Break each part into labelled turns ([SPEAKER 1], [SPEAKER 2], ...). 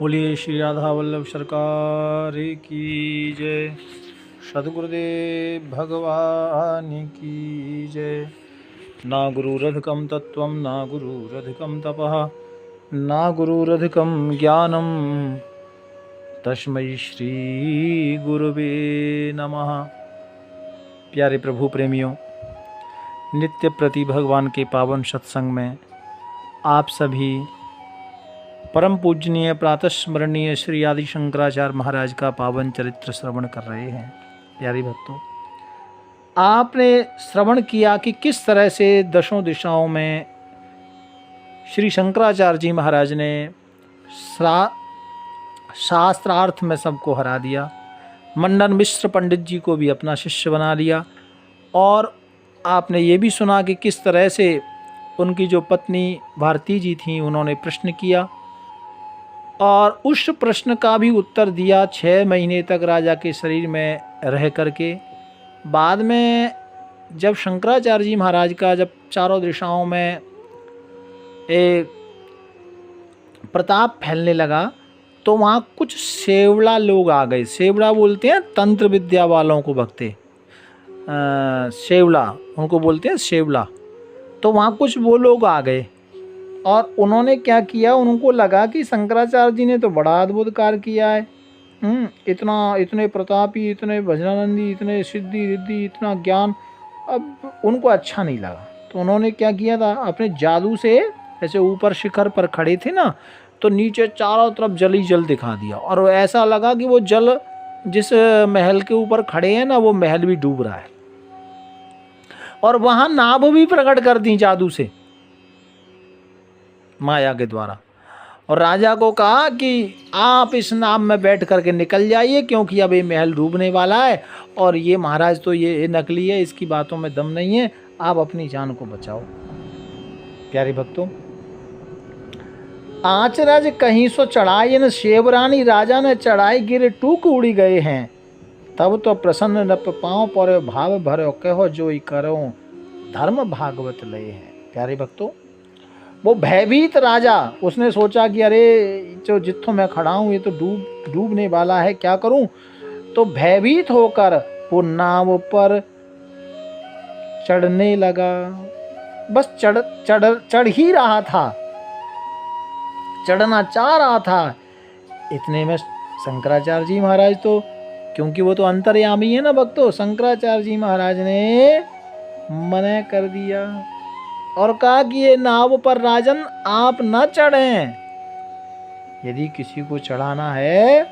[SPEAKER 1] बोलिए श्री राधा वल्लभ सरकार की जय। सद्गुरुदेव भगवान की जय। ना गुरुरधिकं तत्त्वं ना गुरुरधिकं तपः ना गुरुरधिकं ज्ञानं तस्मै श्री गुरुवे नमः। प्यारे प्रभु प्रेमियों, नित्य प्रति भगवान के पावन सत्संग में आप सभी परम पूजनीय प्रातः स्मरणीय श्री आदि शंकराचार्य महाराज का पावन चरित्र श्रवण कर रहे हैं। प्यारे भक्तों, आपने श्रवण किया कि किस तरह से दशों दिशाओं में श्री शंकराचार्य जी महाराज ने शास्त्रार्थ में सबको हरा दिया। मंडन मिश्र पंडित जी को भी अपना शिष्य बना लिया। और आपने ये भी सुना कि किस तरह से उनकी जो पत्नी भारती जी थी, उन्होंने प्रश्न किया और उस प्रश्न का भी उत्तर दिया 6 महीने तक राजा के शरीर में रह करके। बाद में जब शंकराचार्य जी महाराज का जब चारों दिशाओं में एक प्रताप फैलने लगा तो वहाँ कुछ सेवड़ा लोग आ गए। सेवड़ा बोलते हैं तंत्र विद्या वालों को, भक्ते सेवड़ा उनको बोलते हैं, सेवड़ा। तो वहाँ कुछ वो लोग आ गए और उन्होंने क्या किया, उनको लगा कि शंकराचार्य जी ने तो बड़ा अद्भुत कार्य किया है, इतने प्रतापी, इतने भजनानंदी, इतने सिद्धि रिद्धि, इतना ज्ञान। अब उनको अच्छा नहीं लगा तो उन्होंने क्या किया था, अपने जादू से ऐसे ऊपर शिखर पर खड़े थे ना, तो नीचे चारों तरफ जल ही जल दिखा दिया। और ऐसा लगा कि वो जल जिस महल के ऊपर खड़े हैं ना, वो महल भी डूब रहा है। और वहाँ नाव भी प्रकट कर दी जादू से, माया के द्वारा। और राजा को कहा कि आप इस नाव में बैठ करके निकल जाइए, क्योंकि अब ये महल डूबने वाला है और ये महाराज तो ये नकली है, इसकी बातों में दम नहीं है, आप अपनी जान को बचाओ। प्यारे भक्तों, आचरज कहीं सो चढ़ाई न शेवरानी, राजा ने चढ़ाई गिर टूक उड़ी गए हैं। तब तो प्रसन्न न पाँव पर भाव भरो, कहो जो ही करो धर्म भागवत लय है। प्यारे भक्तों, वो भयभीत राजा, उसने सोचा कि अरे जो जित्थों मैं खड़ा हूँ ये तो डूबने वाला है, क्या करूं। तो भयभीत होकर वो नाव पर चढ़ने लगा। बस चढ़ ही रहा था, चढ़ना चाह रहा था। इतने में शंकराचार्य जी महाराज तो, क्योंकि वो तो अंतर्यामी है ना भक्तों, शंकराचार्य जी महाराज ने मना कर दिया और कहा कि ये नाव पर राजन आप न चढ़ें। यदि किसी को चढ़ाना है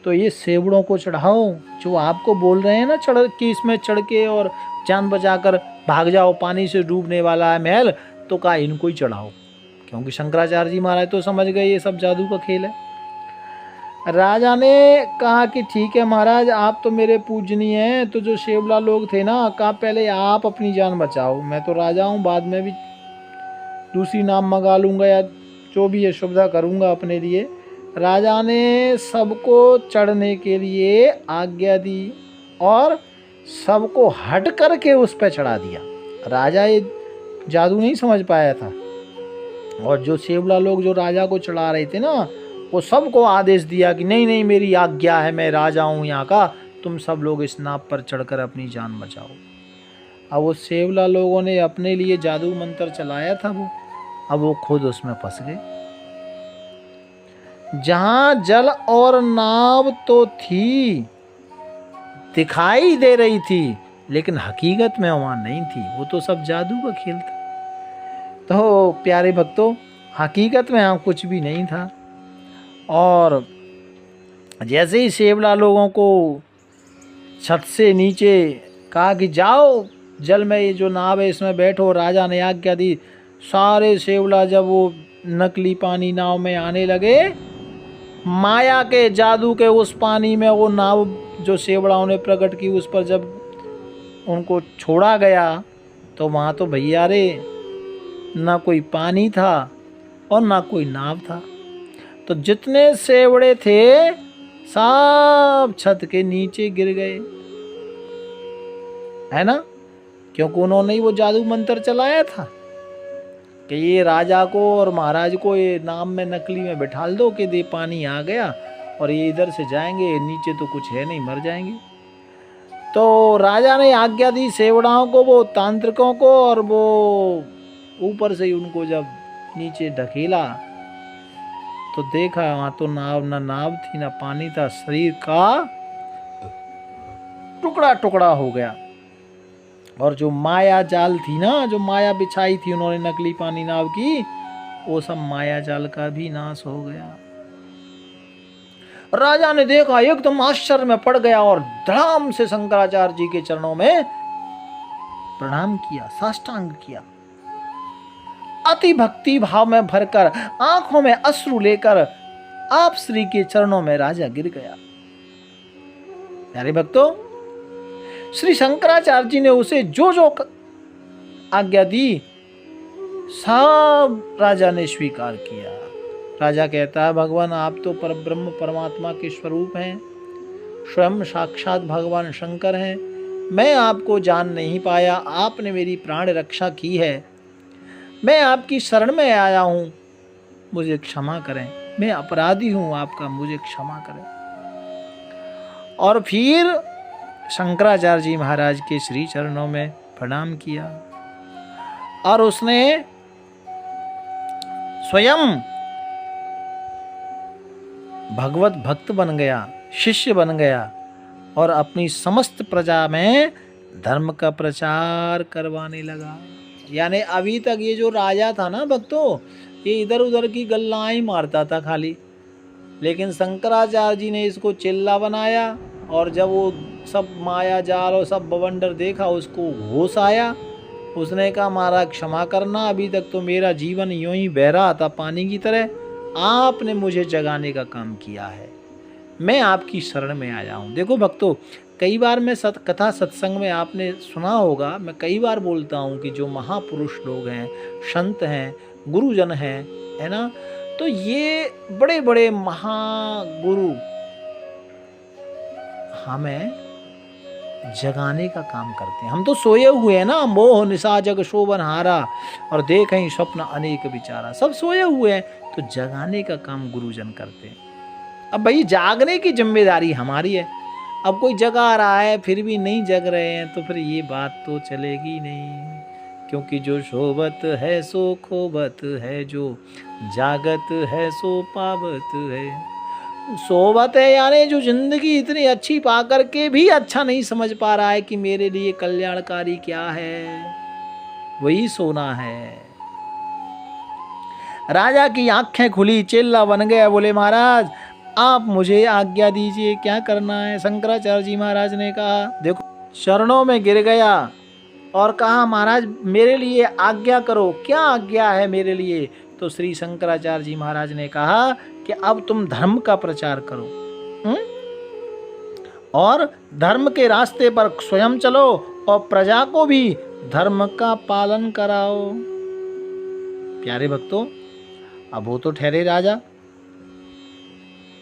[SPEAKER 1] तो ये सेवड़ों को चढ़ाओ, जो आपको बोल रहे हैं ना चढ़ कि इसमें चढ़ के और जान बचाकर भाग जाओ, पानी से डूबने वाला है महल, तो कहा इनको ही चढ़ाओ। क्योंकि शंकराचार्य जी महाराज तो समझ गए ये सब जादू का खेल है। राजा ने कहा कि ठीक है महाराज, आप तो मेरे पूजनीय हैं। तो जो सेवला लोग थे ना, कहा पहले आप अपनी जान बचाओ, मैं तो राजा हूँ, बाद में भी दूसरी नाम मंगा लूँगा या जो भी है सुविधा करूँगा अपने लिए। राजा ने सबको चढ़ने के लिए आज्ञा दी और सबको हट करके उस पर चढ़ा दिया। राजा ये जादू नहीं समझ पाया था, और जो सेवला लोग जो राजा को चढ़ा रहे थे ना, वो सबको आदेश दिया कि नहीं नहीं, मेरी आज्ञा है, मैं राजा हूँ यहाँ का, तुम सब लोग इस नाव पर चढ़कर अपनी जान बचाओ। अब वो सेवला लोगों ने अपने लिए जादू मंत्र चलाया था, अब वो खुद उसमें फंस गए। जहां जल और नाव तो थी, दिखाई दे रही थी, लेकिन हकीकत में वहां नहीं थी, वो तो सब जादू का खेल था। तो प्यारे भक्तों, हकीकत में यहाँ कुछ भी नहीं था। और जैसे ही सेवला लोगों को छत से नीचे कहा कि जाओ जल में, ये जो नाव है इसमें बैठो, राजा ने आज्ञा दी। सारे सेवला जब वो नकली पानी नाव में आने लगे, माया के जादू के उस पानी में वो नाव जो सेवड़ाओं ने प्रकट की, उस पर जब उनको छोड़ा गया तो वहाँ तो भैया रे ना कोई पानी था और ना कोई नाव था। तो जितने सेवड़े थे सब छत के नीचे गिर गए, है ना, क्योंकि उन्होंने ही वो जादू मंत्र चलाया था। कि ये राजा को और महाराज को ये नाम में नकली में बिठाल दो कि दे पानी आ गया और ये इधर से जाएंगे, नीचे तो कुछ है नहीं, मर जाएंगे। तो राजा ने आज्ञा दी सेवड़ाओं को, वो तांत्रिकों को, और वो ऊपर से ही उनको जब नीचे ढकेला तो देखा वहां तो नाव, ना नाव थी ना पानी था, शरीर का टुकड़ा टुकड़ा हो गया। और जो माया जाल थी ना, जो माया बिछाई थी उन्होंने नकली पानी नाव की, वो सब माया जाल का भी नाश हो गया। राजा ने देखा, एकदम आश्चर्य में पड़ गया और धड़ाम से शंकराचार्य जी के चरणों में प्रणाम किया, साष्टांग किया। अति भक्ति भाव में भरकर, आंखों में अश्रु लेकर आप श्री के चरणों में राजा गिर गया। प्यारे भक्तों, श्री शंकराचार्य जी ने उसे जो जो आज्ञा दी सब राजा ने स्वीकार किया। राजा कहता है, भगवान आप तो परब्रह्म परमात्मा के स्वरूप हैं, स्वयं साक्षात भगवान शंकर हैं। मैं आपको जान नहीं पाया, आपने मेरी प्राण रक्षा की है, मैं आपकी शरण में आया हूँ, मुझे क्षमा करें, मैं अपराधी हूँ, आपका मुझे क्षमा करें। और फिर शंकराचार्य जी महाराज के श्री चरणों में प्रणाम किया और उसने स्वयं भगवत भक्त बन गया, शिष्य बन गया और अपनी समस्त प्रजा में धर्म का प्रचार करवाने लगा। यानी अभी तक ये जो राजा था ना भक्तों, ये इधर उधर की गल्लां ही मारता था खाली, लेकिन शंकराचार्य जी ने इसको चिल्ला बनाया और जब वो सब माया जाल और सब बवंडर देखा, उसको होश आया। उसने कहा, महाराज क्षमा करना, अभी तक तो मेरा जीवन यूं ही बह रहा था पानी की तरह, आपने मुझे जगाने का काम किया है, मैं आपकी शरण में आया हूँ। देखो भक्तों, कई बार मैं कथा सत्संग में आपने सुना होगा, मैं कई बार बोलता हूँ कि जो महापुरुष लोग हैं, संत हैं, गुरुजन हैं, है ना, तो ये बड़े बड़े महागुरु हमें जगाने का काम करते हैं। हम तो सोए हुए हैं ना, मोह निशा जग शोभन हारा और देखें स्वप्न अनेक विचारा, सब सोए हुए हैं, तो जगाने का काम गुरुजन करते हैं। अब भाई जागने की जिम्मेदारी हमारी है। अब कोई जगा रहा है फिर भी नहीं जग रहे हैं, तो फिर ये बात तो चलेगी नहीं, क्योंकि जो शोभत है सो खोबत है, जो जागत है सो पावत है। सोबत है यानी जो जिंदगी इतनी अच्छी पा करके भी अच्छा नहीं समझ पा रहा है कि मेरे लिए कल्याणकारी क्या है, वही सोना है। राजा की आंखें खुली, चेला बन गया, बोले महाराज आप मुझे आज्ञा दीजिए, क्या करना है। शंकराचार्य जी महाराज ने कहा, देखो, चरणों में गिर गया और कहा, महाराज मेरे लिए आज्ञा करो, क्या आज्ञा है मेरे लिए। तो श्री शंकराचार्य जी महाराज ने कहा कि अब तुम धर्म का प्रचार करो और धर्म के रास्ते पर स्वयं चलो और प्रजा को भी धर्म का पालन कराओ। प्यारे भक्तों, अब वो तो ठहरे राजा,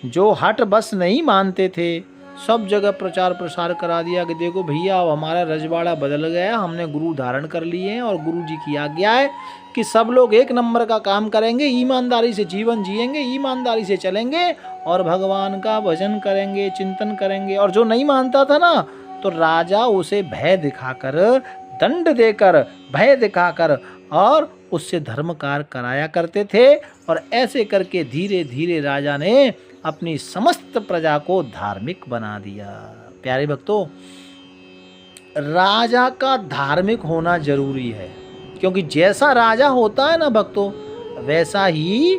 [SPEAKER 1] जो हट बस नहीं मानते थे, सब जगह प्रचार प्रसार करा दिया कि देखो भैया अब हमारा रजवाड़ा बदल गया, हमने गुरु धारण कर लिए हैं और गुरु जी की आज्ञा है कि सब लोग एक नंबर का काम करेंगे, ईमानदारी से जीवन जिएंगे, ईमानदारी से चलेंगे और भगवान का भजन करेंगे, चिंतन करेंगे। और जो नहीं मानता था ना, तो राजा उसे भय दिखाकर, दंड देकर, भय दिखाकर और उससे धर्म कार्य कराया करते थे। और ऐसे करके धीरे धीरे राजा ने अपनी समस्त प्रजा को धार्मिक बना दिया। प्यारे भक्तों, राजा का धार्मिक होना जरूरी है, क्योंकि जैसा राजा होता है ना भक्तों, वैसा ही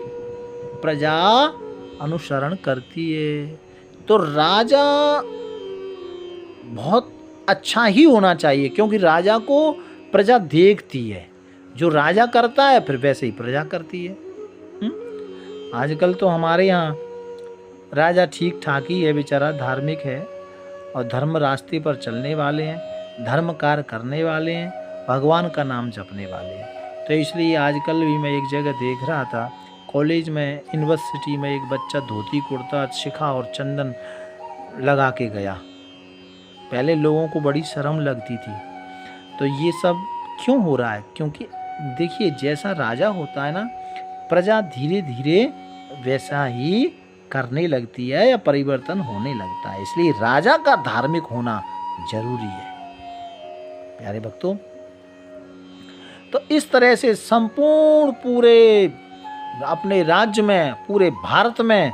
[SPEAKER 1] प्रजा अनुसरण करती है। तो राजा बहुत अच्छा ही होना चाहिए, क्योंकि राजा को प्रजा देखती है, जो राजा करता है फिर वैसे ही प्रजा करती है। आजकल तो हमारे यहाँ राजा ठीक ठाक ही है, बेचारा धार्मिक है और धर्म रास्ते पर चलने वाले हैं, धर्म कार्य करने वाले हैं, भगवान का नाम जपने वाले हैं। तो इसलिए आजकल भी मैं एक जगह देख रहा था, कॉलेज में, यूनिवर्सिटी में एक बच्चा धोती कुर्ता, शिखा और चंदन लगा के गया। पहले लोगों को बड़ी शर्म लगती थी। तो ये सब क्यों हो रहा है? क्योंकि देखिए जैसा राजा होता है ना, प्रजा धीरे धीरे वैसा ही करने लगती है या परिवर्तन होने लगता है। इसलिए राजा का धार्मिक होना जरूरी है प्यारे भक्तों। तो इस तरह से संपूर्ण पूरे अपने राज्य में, पूरे भारत में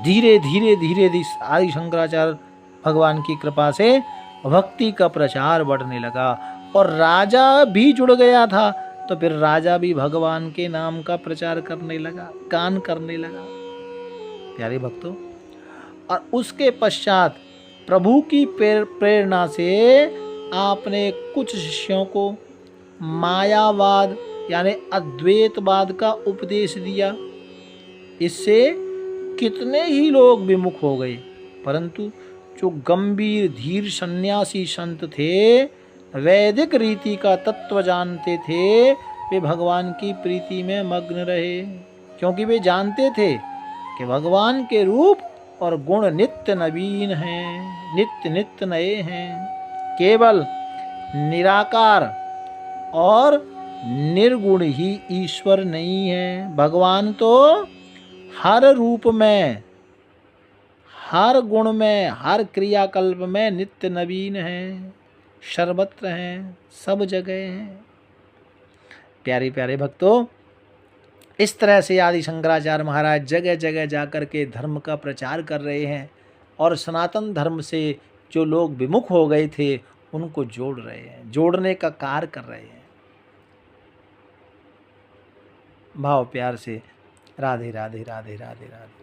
[SPEAKER 1] धीरे धीरे धीरे आदि शंकराचार्य भगवान की कृपा से भक्ति का प्रचार बढ़ने लगा। और राजा भी जुड़ गया था, तो फिर राजा भी भगवान के नाम का प्रचार करने लगा, गान करने लगा प्यारे भक्तों। और उसके पश्चात प्रभु की प्रेरणा से आपने कुछ शिष्यों को मायावाद यानी अद्वैतवाद का उपदेश दिया। इससे कितने ही लोग विमुख हो गए, परंतु जो गंभीर धीर सन्यासी संत थे, वैदिक रीति का तत्व जानते थे, वे भगवान की प्रीति में मग्न रहे, क्योंकि वे जानते थे कि भगवान के रूप और गुण नित्य नवीन हैं, नित्य नित्य नए हैं। केवल निराकार और निर्गुण ही ईश्वर नहीं है। भगवान तो हर रूप में, हर गुण में, हर क्रियाकल्प में नित्य नवीन हैं, सर्वत्र हैं, सब जगह हैं प्यारे प्यारे भक्तों। इस तरह से आदि शंकराचार्य महाराज जगह जगह जाकर के धर्म का प्रचार कर रहे हैं और सनातन धर्म से जो लोग विमुख हो गए थे उनको जोड़ रहे हैं, जोड़ने का कार्य कर रहे हैं। भाव प्यार से राधे राधे राधे राधे राधे राधे।